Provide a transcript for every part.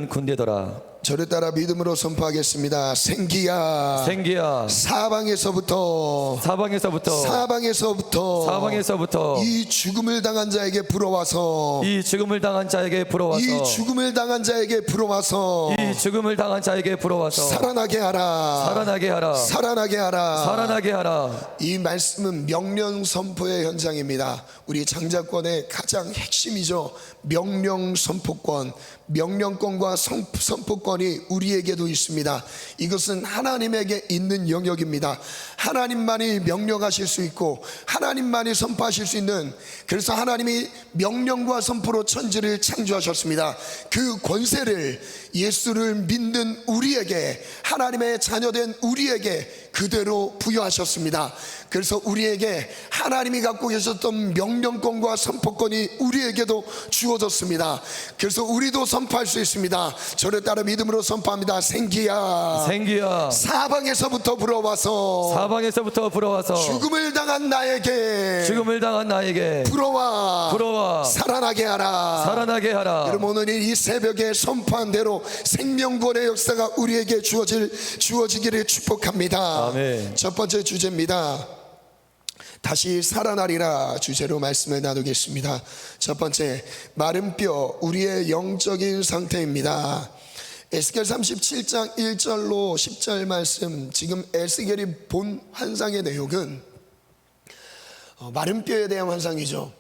군대더라. 저를 따라 믿음으로 선포하겠습니다. 생기야, 생기야, 사방에서부터 사방에서부터 이 죽음을 당한 자에게 불어와서 이 죽음을 당한 자에게 불어와서 이 죽음을 당한 자에게 불어와서 이 죽음을 당한 자에게 불어와서 살아나게 하라, 살아나게 하라, 살아나게 하라, 살아나게 하라. 이 말씀은 명령 선포의 현장입니다. 우리 장자권의 가장 핵심이죠. 명령 선포권, 명령권과 선포권이 우리에게도 있습니다. 이것은 하나님에게 있는 영역입니다. 하나님만이 명령하실 수 있고 하나님만이 선포하실 수 있는, 그래서 하나님이 명령과 선포로 천지를 창조하셨습니다. 그 권세를 예수를 믿는 우리에게, 하나님의 자녀된 우리에게 그대로 부여하셨습니다. 그래서 우리에게 하나님이 갖고 계셨던 명령권과 선포권이 우리에게도 주어졌습니다. 그래서 우리도 선포할 수 있습니다. 저를 따라 믿음으로 선포합니다. 생기야, 생기야, 사방에서부터 불어와서 죽음을 당한 나에게 불어와 살아나게 하라, 살아나게 하라. 여러분, 오늘 이 새벽에 선포한 대로 생명권의 역사가 우리에게 주어지기를 축복합니다. 아멘. 첫 번째 주제입니다. 다시 살아나리라 주제로 말씀을 나누겠습니다. 첫 번째, 마른 뼈, 우리의 영적인 상태입니다. 에스겔 37장 1절로 10절 말씀, 지금 에스겔이 본 환상의 내용은 마른 뼈에 대한 환상이죠.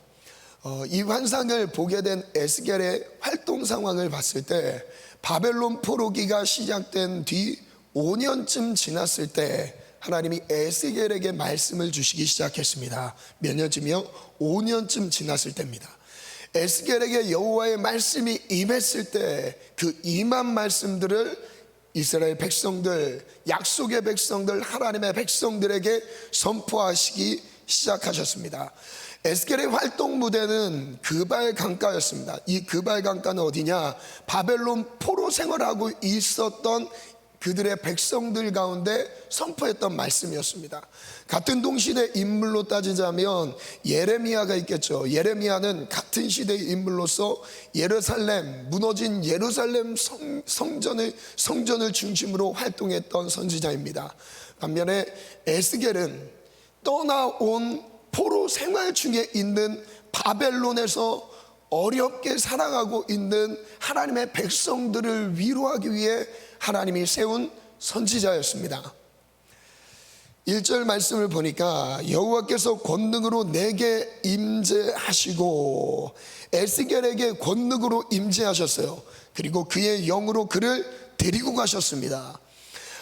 이 환상을 보게 된 에스겔의 활동 상황을 봤을 때, 바벨론 포로기가 시작된 뒤 5년쯤 지났을 때 하나님이 에스겔에게 말씀을 주시기 시작했습니다. 몇 년쯤이요? 5년쯤 지났을 때입니다. 에스겔에게 여호와의 말씀이 임했을 때 그 임한 말씀들을 이스라엘 백성들, 약속의 백성들, 하나님의 백성들에게 선포하시기 시작하셨습니다. 에스겔의 활동 무대는 그발 강가였습니다. 이 그발 강가는 어디냐? 바벨론 포로 생활하고 있었던 그들의 백성들 가운데 선포했던 말씀이었습니다. 같은 동시대 인물로 따지자면 예레미야가 있겠죠. 예레미야는 같은 시대의 인물로서 예루살렘, 무너진 예루살렘 성전을 중심으로 활동했던 선지자입니다. 반면에 에스겔은 떠나온 포로 생활 중에 있는 바벨론에서 어렵게 살아가고 있는 하나님의 백성들을 위로하기 위해 하나님이 세운 선지자였습니다. 1절 말씀을 보니까 여호와께서 권능으로 내게 임재하시고, 에스겔에게 권능으로 임재하셨어요. 그리고 그의 영으로 그를 데리고 가셨습니다.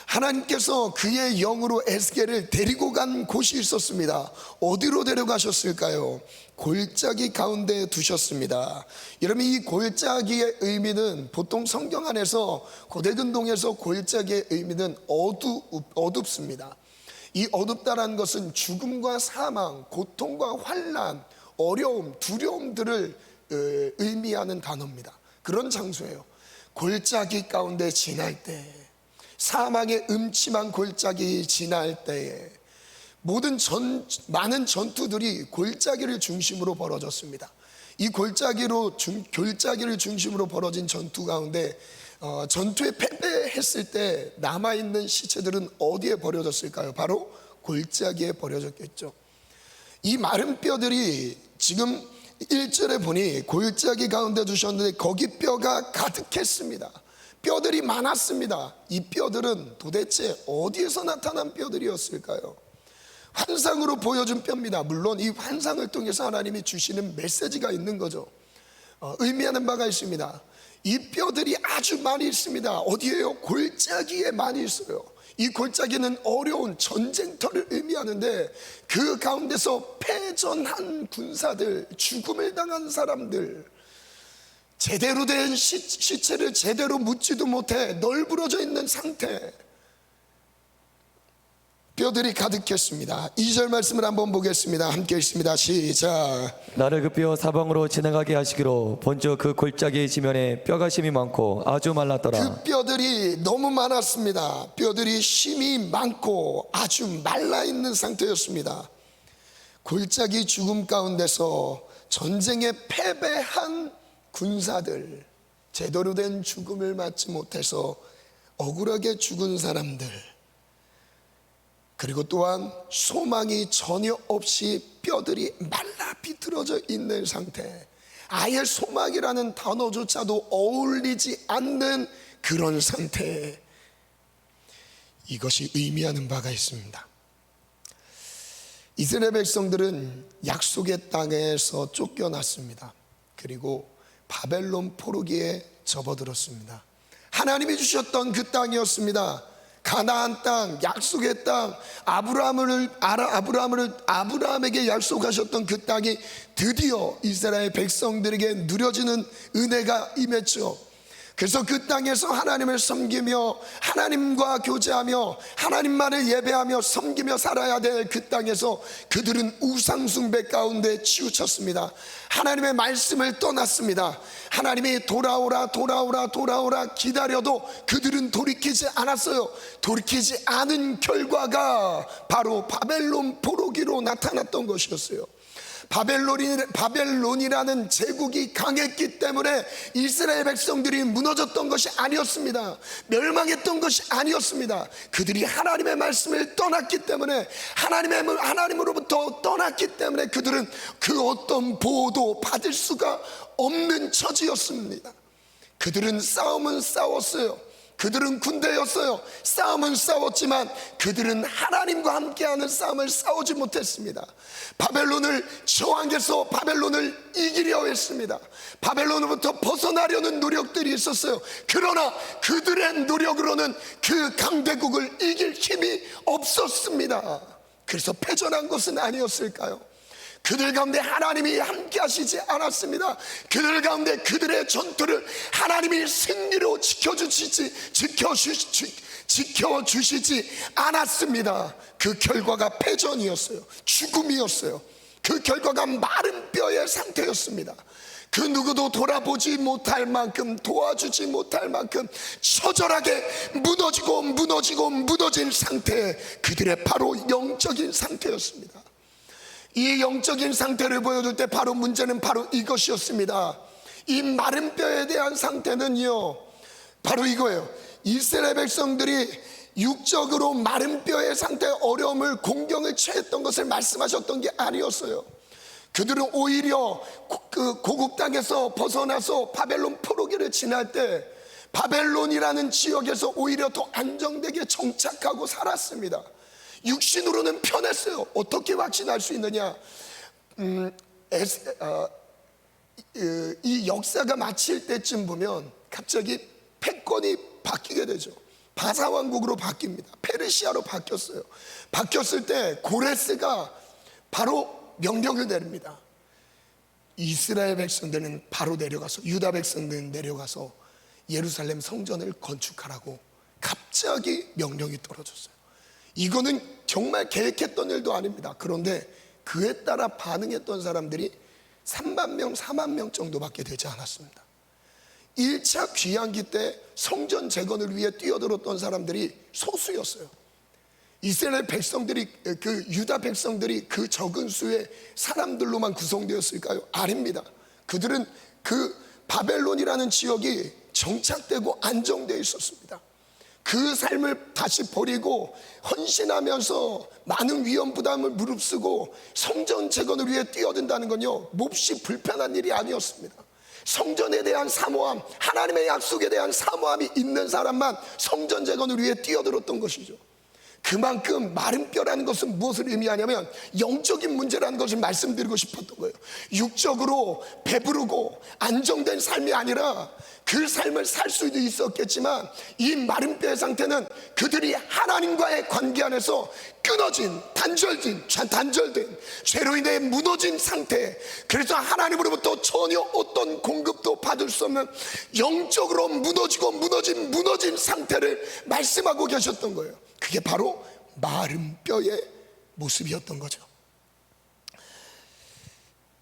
하나님께서 그의 영으로 에스겔을 데리고 간 곳이 있었습니다. 어디로 데려가셨을까요? 골짜기 가운데 두셨습니다. 여러분, 이 골짜기의 의미는 보통 성경 안에서 고대근동에서 골짜기의 의미는 어둡습니다. 이 어둡다라는 것은 죽음과 사망, 고통과 환난, 어려움, 두려움들을 의미하는 단어입니다. 그런 장소예요. 골짜기 가운데 지날 때, 사망의 음침한 골짜기 지날 때에 많은 전투들이 골짜기를 중심으로 벌어졌습니다. 이 골짜기를 중심으로 벌어진 전투 가운데 전투에 패배했을 때 남아있는 시체들은 어디에 버려졌을까요? 바로 골짜기에 버려졌겠죠. 이 마른 뼈들이 지금 1절에 보니 골짜기 가운데 두셨는데 거기 뼈가 가득했습니다. 뼈들이 많았습니다. 이 뼈들은 도대체 어디에서 나타난 뼈들이었을까요? 환상으로 보여준 뼈입니다. 물론 이 환상을 통해서 하나님이 주시는 메시지가 있는 거죠. 의미하는 바가 있습니다. 이 뼈들이 아주 많이 있습니다. 어디에요? 골짜기에 많이 있어요. 이 골짜기는 어려운 전쟁터를 의미하는데 그 가운데서 패전한 군사들, 죽음을 당한 사람들, 제대로 된 시체를 제대로 묻지도 못해 널브러져 있는 상태, 뼈들이 가득했습니다. 2절 말씀을 한번 보겠습니다. 함께 읽습니다. 시작. 나를 그 뼈 사방으로 지나가게 하시기로 본즉 그 골짜기 지면에 뼈가 심이 많고 아주 말랐더라. 그 뼈들이 너무 많았습니다. 뼈들이 심이 많고 아주 말라있는 상태였습니다. 골짜기 죽음 가운데서 전쟁에 패배한 군사들, 제대로 된 죽음을 맞지 못해서 억울하게 죽은 사람들, 그리고 또한 소망이 전혀 없이 뼈들이 말라 비틀어져 있는 상태, 아예 소망이라는 단어조차도 어울리지 않는 그런 상태, 이것이 의미하는 바가 있습니다. 이스라엘 백성들은 약속의 땅에서 쫓겨났습니다. 그리고 바벨론 포로기에 접어들었습니다. 하나님이 주셨던 그 땅이었습니다. 가나안 땅, 약속의 땅, 아브라함에게 약속하셨던 그 땅이 드디어 이스라엘 백성들에게 누려지는 은혜가 임했죠. 그래서 그 땅에서 하나님을 섬기며 하나님과 교제하며 하나님만을 예배하며 섬기며 살아야 될 그 땅에서 그들은 우상숭배 가운데 치우쳤습니다. 하나님의 말씀을 떠났습니다. 하나님이 돌아오라 기다려도 그들은 돌이키지 않았어요. 돌이키지 않은 결과가 바로 바벨론 포로기로 나타났던 것이었어요. 바벨론이라는 제국이 강했기 때문에 이스라엘 백성들이 무너졌던 것이 아니었습니다. 멸망했던 것이 아니었습니다. 그들이 하나님의 말씀을 떠났기 때문에, 하나님으로부터 떠났기 때문에 그들은 그 어떤 보호도 받을 수가 없는 처지였습니다. 그들은 싸움은 싸웠어요. 그들은 군대였어요. 싸움은 싸웠지만 그들은 하나님과 함께하는 싸움을 싸우지 못했습니다. 바벨론을 저항해서 바벨론을 이기려 했습니다. 바벨론으로부터 벗어나려는 노력들이 있었어요. 그러나 그들의 노력으로는 그 강대국을 이길 힘이 없었습니다. 그래서 패전한 것은 아니었을까요? 그들 가운데 하나님이 함께 하시지 않았습니다. 그들 가운데 그들의 전투를 하나님이 승리로 지켜주시지 않았습니다. 그 결과가 패전이었어요. 죽음이었어요. 그 결과가 마른 뼈의 상태였습니다. 그 누구도 돌아보지 못할 만큼, 도와주지 못할 만큼 처절하게 무너진 상태, 그들의 바로 영적인 상태였습니다. 이 영적인 상태를 보여줄 때 바로 문제는 바로 이것이었습니다. 이 마른 뼈에 대한 상태는요, 바로 이거예요. 이스라엘 백성들이 육적으로 마른 뼈의 상태의 어려움을, 공경을 처했던 것을 말씀하셨던 게 아니었어요. 그들은 오히려 그 고국 땅에서 벗어나서 바벨론 포로기를 지날 때 바벨론이라는 지역에서 오히려 더 안정되게 정착하고 살았습니다. 육신으로는 편했어요. 어떻게 확신할 수 있느냐? 이 역사가 마칠 때쯤 보면 갑자기 패권이 바뀌게 되죠. 바사왕국으로 바뀝니다. 페르시아로 바뀌었어요. 바뀌었을 때 고레스가 바로 명령을 내립니다. 이스라엘 백성들은 바로 내려가서, 유다 백성들은 내려가서 예루살렘 성전을 건축하라고 갑자기 명령이 떨어졌어요. 이거는 정말 계획했던 일도 아닙니다. 그런데 그에 따라 반응했던 사람들이 3만 명, 4만 명 정도밖에 되지 않았습니다. 1차 귀환기 때 성전 재건을 위해 뛰어들었던 사람들이 소수였어요. 이스라엘 백성들이, 그 유다 백성들이 그 적은 수의 사람들로만 구성되었을까요? 아닙니다. 그들은 그 바벨론이라는 지역이 정착되고 안정되어 있었습니다. 그 삶을 다시 버리고 헌신하면서 많은 위험 부담을 무릅쓰고 성전 재건을 위해 뛰어든다는 건요, 몹시 불편한 일이 아니었습니다. 성전에 대한 사모함, 하나님의 약속에 대한 사모함이 있는 사람만 성전 재건을 위해 뛰어들었던 것이죠. 그만큼 마른 뼈라는 것은 무엇을 의미하냐면 영적인 문제라는 것을 말씀드리고 싶었던 거예요. 육적으로 배부르고 안정된 삶이 아니라 그 삶을 살 수도 있었겠지만 이 마른 뼈의 상태는 그들이 하나님과의 관계 안에서 끊어진, 단절된 죄로 인해 무너진 상태, 그래서 하나님으로부터 전혀 어떤 공급도 받을 수 없는 영적으로 무너진 상태를 말씀하고 계셨던 거예요. 그게 바로 마른 뼈의 모습이었던 거죠.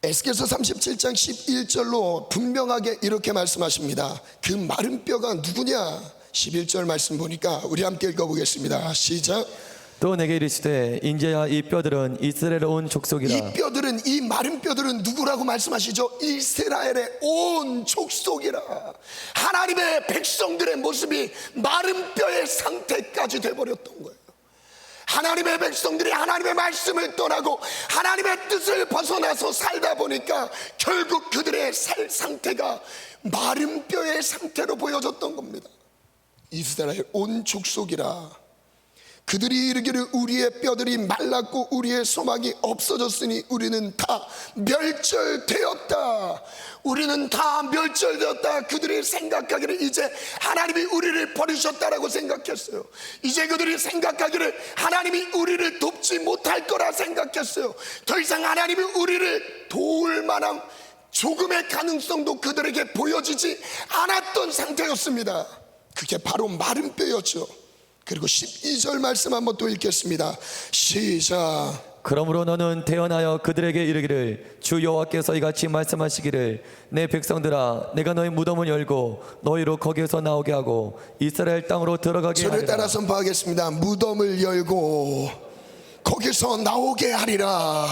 에스겔서 37장 11절로 분명하게 이렇게 말씀하십니다. 그 마른 뼈가 누구냐? 11절 말씀 보니까 우리 함께 읽어보겠습니다. 시작. 또 내게 이르시되 인제야 이 뼈들은 이스라엘 온 족속이라. 이 뼈들은, 이 마른 뼈들은 누구라고 말씀하시죠? 이스라엘의 온 족속이라. 하나님의 백성들의 모습이 마른 뼈의 상태까지 돼버렸던 거예요. 하나님의 백성들이 하나님의 말씀을 떠나고 하나님의 뜻을 벗어나서 살다 보니까 결국 그들의 살 상태가 마른 뼈의 상태로 보여졌던 겁니다. 이스라엘 온 족속이라. 그들이 이르기를 우리의 뼈들이 말랐고 우리의 소망이 없어졌으니 우리는 다 멸절되었다. 우리는 다 멸절되었다. 그들이 생각하기를 이제 하나님이 우리를 버리셨다라고 생각했어요. 이제 그들이 생각하기를 하나님이 우리를 돕지 못할 거라 생각했어요. 더 이상 하나님이 우리를 도울 만한 조금의 가능성도 그들에게 보여지지 않았던 상태였습니다. 그게 바로 마른 뼈였죠. 그리고 12절 말씀 한번 또 읽겠습니다. 시작. 그러므로 너는 태어나여 그들에게 이르기를 주 여호와께서 이같이 말씀하시기를 내 백성들아 내가 너희 무덤을 열고 너희로 거기에서 나오게 하고 이스라엘 땅으로 들어가게 저를 하리라. 따라 선포하겠습니다. 무덤을 열고 거기서 나오게 하리라.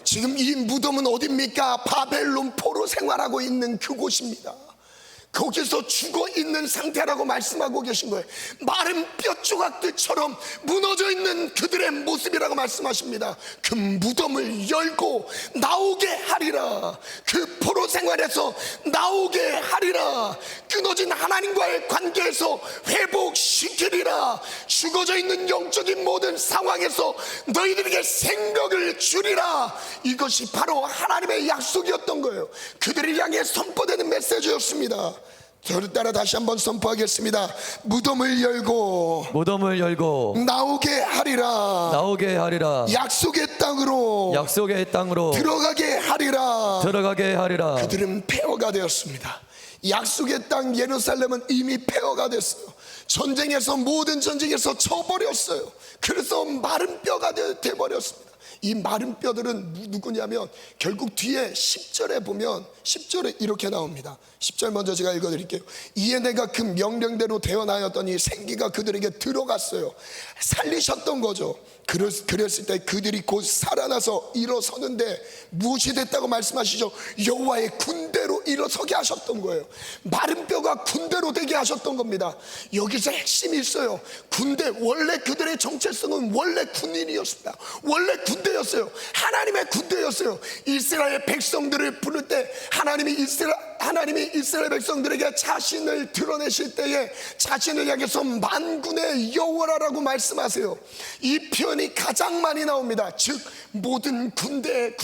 지금 이 무덤은 어디입니까? 바벨론 포로 생활하고 있는 그곳입니다. 거기서 죽어 있는 상태라고 말씀하고 계신 거예요. 마른 뼈 조각들처럼 무너져 있는 그들의 모습이라고 말씀하십니다. 그 무덤을 열고 나오게 하리라. 그 포로 생활에서 나오게 하리라. 끊어진 하나님과의 관계에서 회복시키리라. 죽어져 있는 영적인 모든 상황에서 너희들에게 생명을 주리라. 이것이 바로 하나님의 약속이었던 거예요. 그들을 향해 선포되는 메시지였습니다. 저를 따라 다시 한번 선포하겠습니다. 무덤을 열고 무덤을 열고 나오게 하리라. 나오게 하리라. 약속의 땅으로 약속의 땅으로 들어가게 하리라. 들어가게 하리라. 그들은 폐허가 되었습니다. 약속의 땅 예루살렘은 이미 폐허가 됐어요. 전쟁에서, 모든 전쟁에서 져버렸어요. 그래서 마른 뼈가 돼버렸습니다. 이 마른 뼈들은 누구냐면 결국 뒤에 10절에 보면 10절에 이렇게 나옵니다. 10절 먼저 제가 읽어드릴게요. 이에 내가 그 명령대로 태어나였더니 생기가 그들에게 들어갔어요. 살리셨던 거죠. 그랬을 때 그들이 곧 살아나서 일어서는데 무엇이 됐다고 말씀하시죠? 여호와의 군대로 일어서게 하셨던 거예요. 마른 뼈가 군대로 되게 하셨던 겁니다. 여기서 핵심이 있어요. 군대, 원래 그들의 정체성은 원래 군인이었습니다. 원래 군대였어요. 하나님의 군대였어요. 이스라엘 백성들을 부를 때 하나님이 이스라엘 백성들에게 자신을 드러내실 때에 자신을 향해서 만군의 여호와라고 말씀하세요. 이 표현이 가장 많이 나옵니다. 즉 모든 군대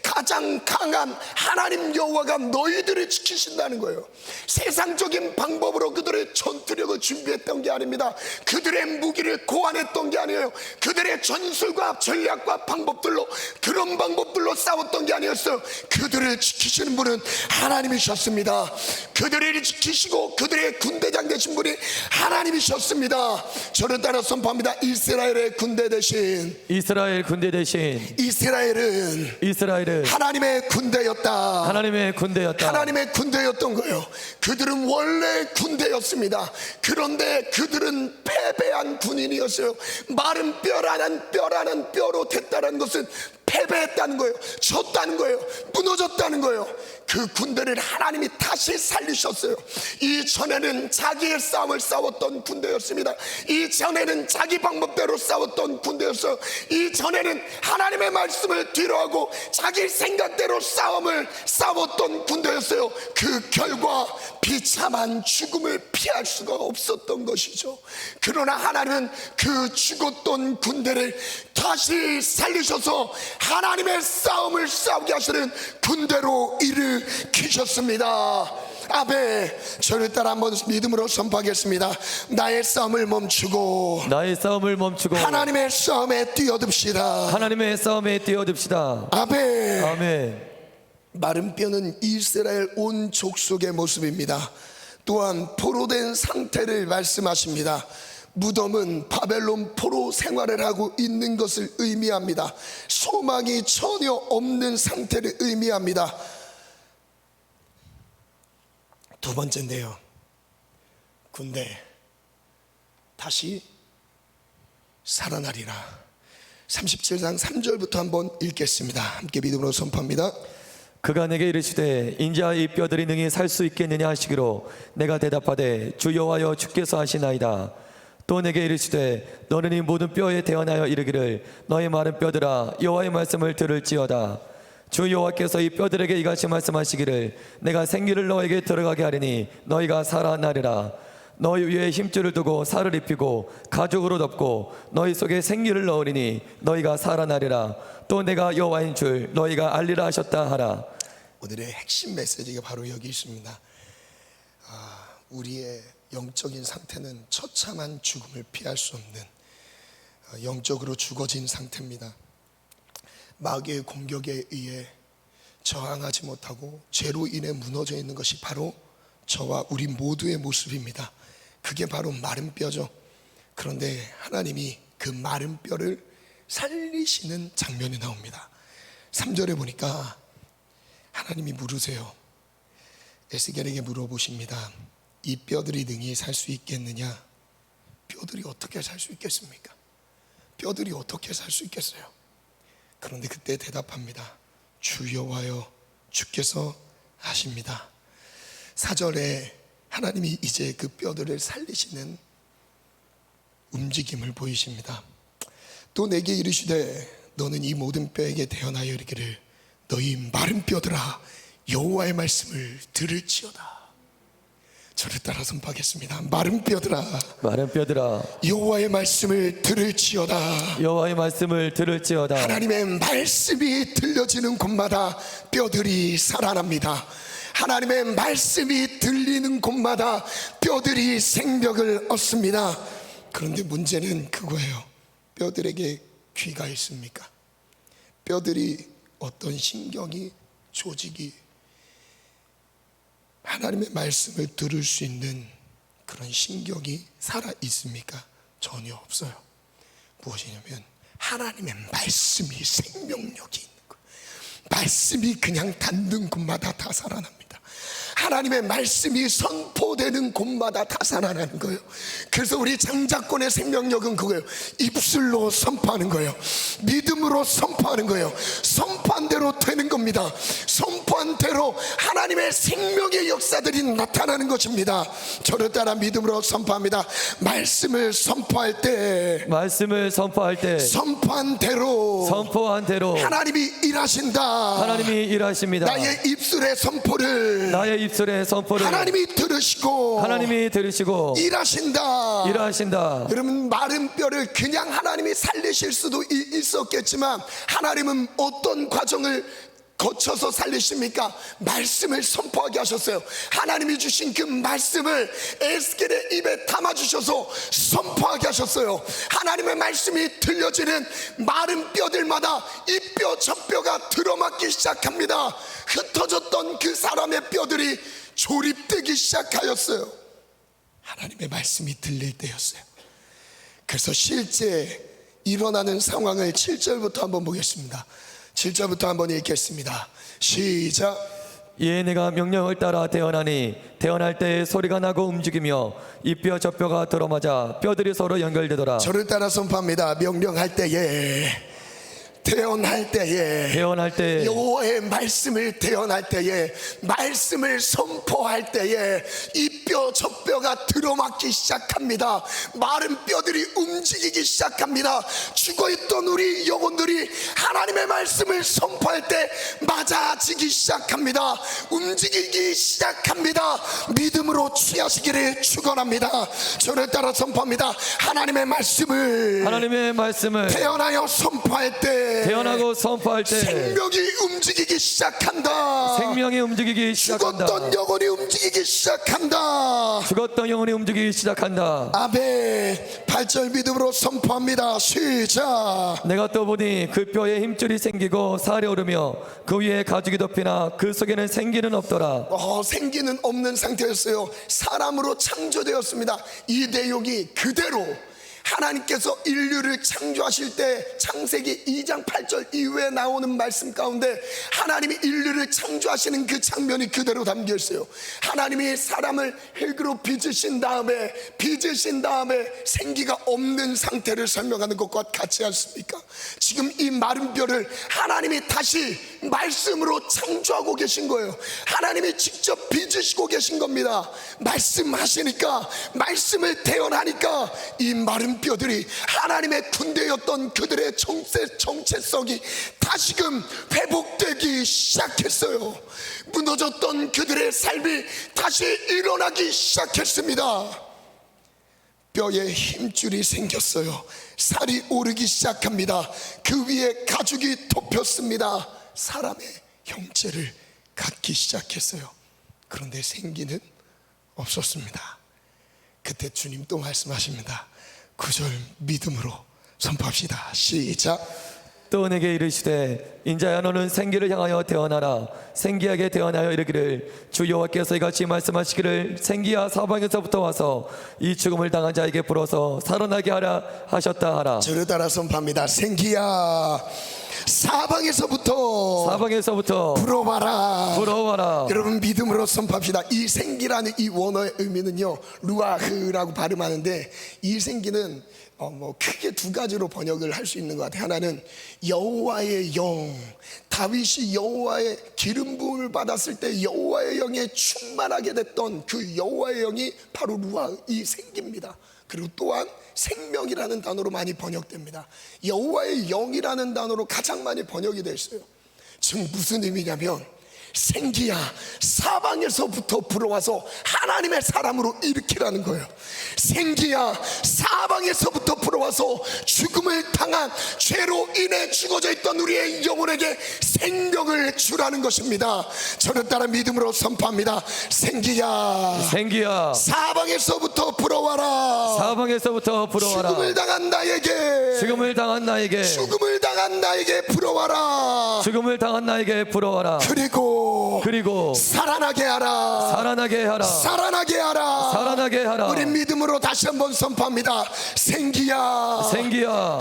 가장 강한 하나님 여호와가 너희들을 지키신다는 거예요. 세상적인 방법으로 그들의 전투력을 준비했던 게 아닙니다. 그들의 무기를 고안했던 게 아니에요. 그들의 전술과 전략과 방법들로, 그런 방법들로 싸웠던 게 아니었어요. 그들을 지키시는 분은 하나님이셨습니다. 그들을 지키시고 그들의 군대장 되신 분이 하나님이셨습니다. 저를 따라 선포합니다. 이스라엘의 군대 대신 이스라엘 군대 대신 이스라엘은 하나님의 군대였다. 하나님의 군대였다. 하나님의 군대였던 거예요. 그들은 원래 군대였습니다. 그런데 그들은 패배한 군인이었어요. 마른 뼈라는 뼈로 됐다는 것은 패배했다는 거예요. 졌다는 거예요. 무너졌다는 거예요. 그 군대를 하나님이 다시 살리셨어요. 이전에는 자기의 싸움을 싸웠던 군대였습니다. 이전에는 자기 방법대로 싸웠던 군대였어요. 이전에는 하나님의 말씀을 뒤로하고 자기 생각대로 싸움을 싸웠던 군대였어요. 그 결과 비참한 죽음을 피할 수가 없었던 것이죠. 그러나 하나님은 그 죽었던 군대를 다시 살리셔서 하나님의 싸움을 싸우게 하시는 군대로 일으키셨습니다. 아멘. 저를 따라 한번 믿음으로 선포하겠습니다. 나의 싸움을 멈추고 하나님의 싸움에 뛰어듭시다. 하나님의 싸움에 뛰어듭시다. 아멘. 아멘. 마른 뼈는 이스라엘 온 족속의 모습입니다. 또한 포로된 상태를 말씀하십니다. 무덤은 바벨론 포로 생활을 하고 있는 것을 의미합니다. 소망이 전혀 없는 상태를 의미합니다. 두 번째인데요, 군대 다시 살아나리라. 37장 3절부터 한번 읽겠습니다. 함께 믿음으로 선포합니다. 그가 내게 이르시되 인자 이 뼈들이 능히 살 수 있겠느냐 하시기로 내가 대답하되 주 여호와여 주께서 하시나이다. 또 내게 이르시되 너는 이 모든 뼈에 대언하여 이르기를 너희 마른 뼈들아 여호와의 말씀을 들을지어다. 주 여호와께서 이 뼈들에게 이같이 말씀하시기를 내가 생기를 너에게 들어가게 하리니 너희가 살아나리라. 너희 위에 힘줄을 두고 살을 입히고 가죽으로 덮고 너희 속에 생기를 넣으리니 너희가 살아나리라. 또 내가 여호와인 줄 너희가 알리라 하셨다 하라. 오늘의 핵심 메시지가 바로 여기 있습니다. 우리의 영적인 상태는 처참한 죽음을 피할 수 없는 영적으로 죽어진 상태입니다. 마귀의 공격에 의해 저항하지 못하고 죄로 인해 무너져 있는 것이 바로 저와 우리 모두의 모습입니다. 그게 바로 마른 뼈죠. 그런데 하나님이 그 마른 뼈를 살리시는 장면이 나옵니다. 3절에 보니까 하나님이 물으세요. 에스겔에게 물어보십니다. 이 뼈들이 능히 살 수 있겠느냐? 뼈들이 어떻게 살 수 있겠습니까? 뼈들이 어떻게 살 수 있겠어요? 그런데 그때 대답합니다. 주 여호와여 주께서 하십니다. 4절에 하나님이 이제 그 뼈들을 살리시는 움직임을 보이십니다. 또 내게 이르시되 너는 이 모든 뼈에게 대언하여 이르기를 너희 마른 뼈들아 여호와의 말씀을 들을지어다. 저를 따라 선포하겠습니다. 마른 뼈들아 여호와의 말씀을 들을지어다. 여호와의 말씀을 들을지어다. 하나님의 말씀이 들려지는 곳마다 뼈들이 살아납니다. 하나님의 말씀이 들리는 곳마다 뼈들이 생명을 얻습니다. 그런데 문제는 그거예요. 뼈들에게 귀가 있습니까? 뼈들이 어떤 신경이, 조직이 하나님의 말씀을 들을 수 있는 그런 신경이 살아 있습니까? 전혀 없어요. 무엇이냐면 하나님의 말씀이 생명력이 있는 거예요. 말씀이 그냥 닿는 곳마다 다 살아납니다. 하나님의 말씀이 선포되는 곳마다 다 살아나는 거예요. 그래서 우리 장자권의 생명력은 그거예요. 입술로 선포하는 거예요. 믿음으로 선포하는 거예요. 선포한 대로 되는 겁니다. 선포한 대로 하나님의 생명의 역사들이 나타나는 것입니다. 저를 따라 믿음으로 선포합니다. 말씀을 선포할 때 선포한 대로 하나님이 일하신다. 하나님이 일하십니다. 나의 입술의 선포를 하나님이 들으시고 일하신다. 여러분 마른 뼈를 그냥 하나님이 살리실 수도 있었겠지만 하나님은 어떤 과정을 거쳐서 살리십니까? 말씀을 선포하게 하셨어요. 하나님이 주신 그 말씀을 에스겔의 입에 담아주셔서 선포하게 하셨어요. 하나님의 말씀이 들려지는 마른 뼈들마다 이 뼈 저 뼈가 들어맞기 시작합니다. 흩어졌던 그 사람의 뼈들이 조립되기 시작하였어요. 하나님의 말씀이 들릴 때였어요. 그래서 실제 일어나는 상황을 7절부터 한번 보겠습니다. 7절부터 한번 읽겠습니다. 시작. 이에 내가 명령을 따라 대언하니 대언할 때에 소리가 나고 움직이며 이 뼈 저 뼈가 들어맞아 뼈들이 서로 연결되더라. 저를 따라 선포합니다. 명령할 때에 대언할 때에 여호와의 말씀을 대언할 때에 말씀을 선포할 때에 이 뼈 저 뼈가 들어맞기 시작합니다. 마른 뼈들이 움직이기 시작합니다. 죽어있던 우리 영혼들이 하나님의 말씀을 선포할 때 맞아지기 시작합니다. 움직이기 시작합니다. 믿음으로 취하시기를 축원합니다. 저를 따라 선포합니다. 하나님의 말씀을 대언하여 선포할 때 생명이 움직이기 시작한다. 죽었던 영혼이 움직이기 시작한다. 아멘. 8절 믿음으로 선포합니다. 시작. 내가 또 보니 그 뼈에 힘줄이 생기고 살이 오르며 그 위에 가죽이 덮이나 그 속에는 생기는 없더라. 생기는 없는 상태였어요. 사람으로 창조되었습니다. 이 내용이 그대로 하나님께서 인류를 창조하실 때 창세기 2장 8절 이후에 나오는 말씀 가운데 하나님이 인류를 창조하시는 그 장면이 그대로 담겨 있어요. 하나님이 사람을 흙으로 빚으신 다음에 생기가 없는 상태를 설명하는 것과 같지 않습니까? 지금 이 마른 뼈를 하나님이 다시 말씀으로 창조하고 계신 거예요. 하나님이 직접 빚으시고 계신 겁니다. 말씀하시니까, 말씀을 대언하니까 이 마른 뼈들이 하나님의 군대였던 그들의 정체성이 다시금 회복되기 시작했어요. 무너졌던 그들의 삶이 다시 일어나기 시작했습니다. 뼈에 힘줄이 생겼어요. 살이 오르기 시작합니다. 그 위에 가죽이 덮였습니다. 사람의 형체를 갖기 시작했어요. 그런데 생기는 없었습니다. 그때 주님 또 말씀하십니다. 9절 믿음으로 선포합시다. 시작. 또 내게 이르시되 인자야 너는 생기를 향하여 대언하라. 생기하게 대언하여 이르기를 주 여호와께서 이같이 말씀하시기를 생기야 사방에서부터 와서 이 죽음을 당한 자에게 불어서 살아나게 하라 하셨다 하라. 저를 따라 선포합니다. 생기야 사방에서부터 불어와라. 여러분 믿음으로 선포합시다. 이 생기라는 이 원어의 의미는요 루아흐라고 발음하는데, 이 생기는 크게 두 가지로 번역을 할 수 있는 것 같아요. 하나는 여호와의 영, 다윗이 여호와의 기름 부음을 받았을 때 여호와의 영에 충만하게 됐던 그 여호와의 영이 바로 루아, 이 생기입니다. 그리고 또한 생명이라는 단어로 많이 번역됩니다. 여호와의 영이라는 단어로 가장 많이 번역이 되어 있어요. 지금 무슨 의미냐면 생기야 사방에서부터 불어와서 하나님의 사람으로 일으키라는 거예요. 생기야 사방에서부터 불어와서 죽음을 당한 죄로 인해 죽어져 있던 우리의 영혼에게 생명을 주라는 것입니다. 저를 따라 믿음으로 선포합니다. 생기야 사방에서부터 불어와라. 죽음을 당한 나에게 불어와라. 그리고 살아나게 하라. 우리 믿음으로 다시 한번 선포합니다. 생기야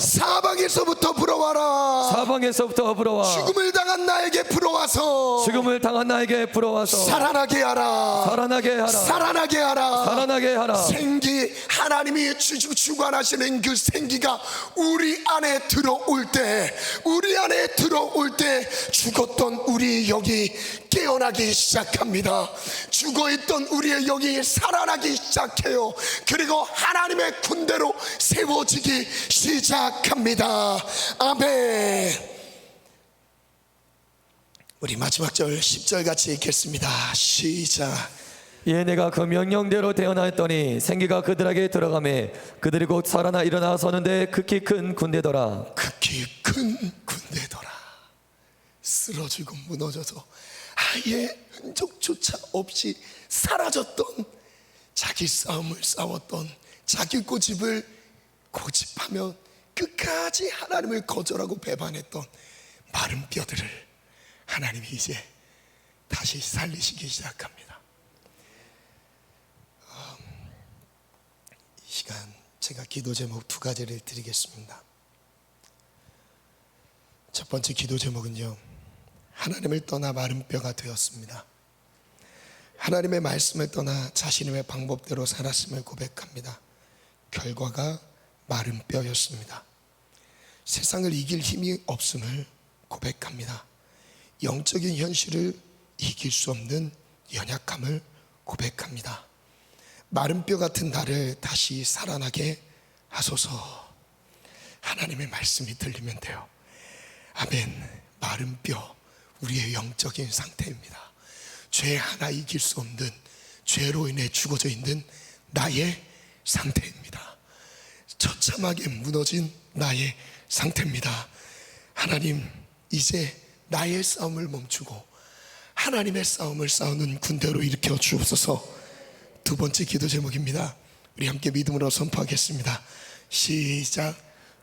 사방에서부터 불어와라. 죽음을 당한 나에게 불어와서 살아나게 하라. 생기, 하나님이 주관하시는 그 생기가 우리 안에 들어올 때 죽었던 우리 영이 깨어나기 시작합니다. 죽어있던 우리의 영이 살아나기 시작해요. 그리고 하나님의 군대로 세워지기 시작합니다. 아멘. 우리 마지막 절 10절 같이 읽겠습니다. 시작. 이에 내가 그 명령대로 대언하였더니 생기가 그들에게 들어가매 그들이 곧 살아나 일어나 서는데 극히 큰 군대더라. 쓰러지고 무너져서 아예 흔적조차 없이 사라졌던, 자기 싸움을 싸웠던, 자기 고집을 고집하며 끝까지 하나님을 거절하고 배반했던 마른 뼈들을 하나님이 이제 다시 살리시기 시작합니다. 이 시간 제가 기도 제목 두 가지를 드리겠습니다. 첫 번째 기도 제목은요, 하나님을 떠나 마른 뼈가 되었습니다. 하나님의 말씀을 떠나 자신의 방법대로 살았음을 고백합니다. 결과가 마른 뼈였습니다. 세상을 이길 힘이 없음을 고백합니다. 영적인 현실을 이길 수 없는 연약함을 고백합니다. 마른 뼈 같은 나를 다시 살아나게 하소서. 하나님의 말씀이 들리면 돼요. 아멘. 마른 뼈, 우리의 영적인 상태입니다. 죄 하나 이길 수 없는, 죄로 인해 죽어져 있는 나의 상태입니다. 처참하게 무너진 나의 상태입니다. 하나님, 이제 나의 싸움을 멈추고 하나님의 싸움을 싸우는 군대로 일으켜 주옵소서. 두 번째 기도 제목입니다. 우리 함께 믿음으로 선포하겠습니다. 시작.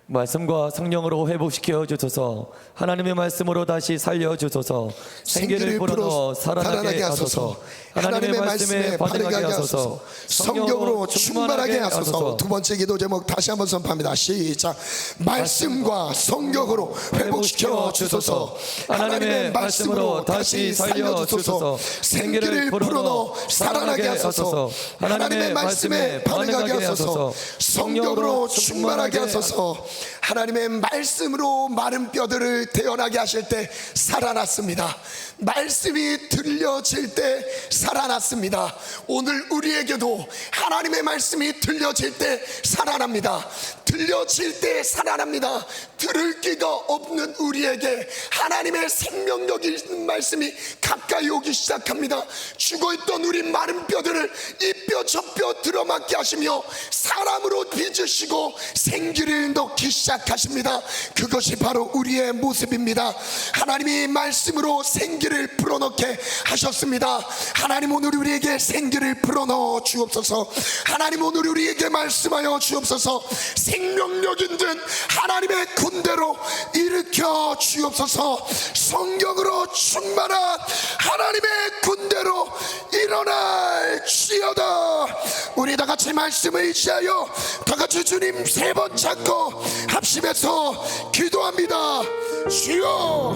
말씀과 성령으로 회복시켜 주소서. 하나님의 말씀으로 다시 살려 주소서. 생기를 불어넣어 살아나게 하소서. 하나님의 말씀에 반응하게 하소서. 성령으로 충만하게 하소서. 두 번째 기도 제목 다시 한번 선포합니다. 시작. 말씀과 성령으로 회복시켜 주소서. 하나님의 말씀으로 다시 살려 주소서. 생기를 불어넣어 살아나게 하소서. 하나님의 말씀에 반응하게 하소서. 성령으로 충만하게 하소서. 하나님의 말씀으로 마른 뼈들을 태어나게 하실 때 살아났습니다. 말씀이 들려질 때 살아났습니다. 오늘 우리에게도 하나님의 말씀이 들려질 때 살아납니다. 들려질 때 살아납니다. 들을 귀가 없는 우리에게 하나님의 생명력 있는 말씀이 가까이 오기 시작합니다. 죽어있던 우리 마른 뼈들을 이 뼈 저 뼈 들어맞게 하시며 사람으로 빚으시고 생기를 넣기 시작하십니다. 그것이 바로 우리의 모습입니다. 하나님이 말씀으로 생기를 불어넣게 하셨습니다. 하나님 오늘 우리에게 생기를 불어넣어 주옵소서. 하나님 오늘 우리에게 말씀하여 주옵소서. 생명력 있는 하나님의 군대로 일으켜 주옵소서. 성령으로 충만한 하나님의 군대로 일어날지어다. 우리 다 같이 말씀을 의지하여 다 같이 주님 세 번 찾고 합심해서 기도합니다. 주여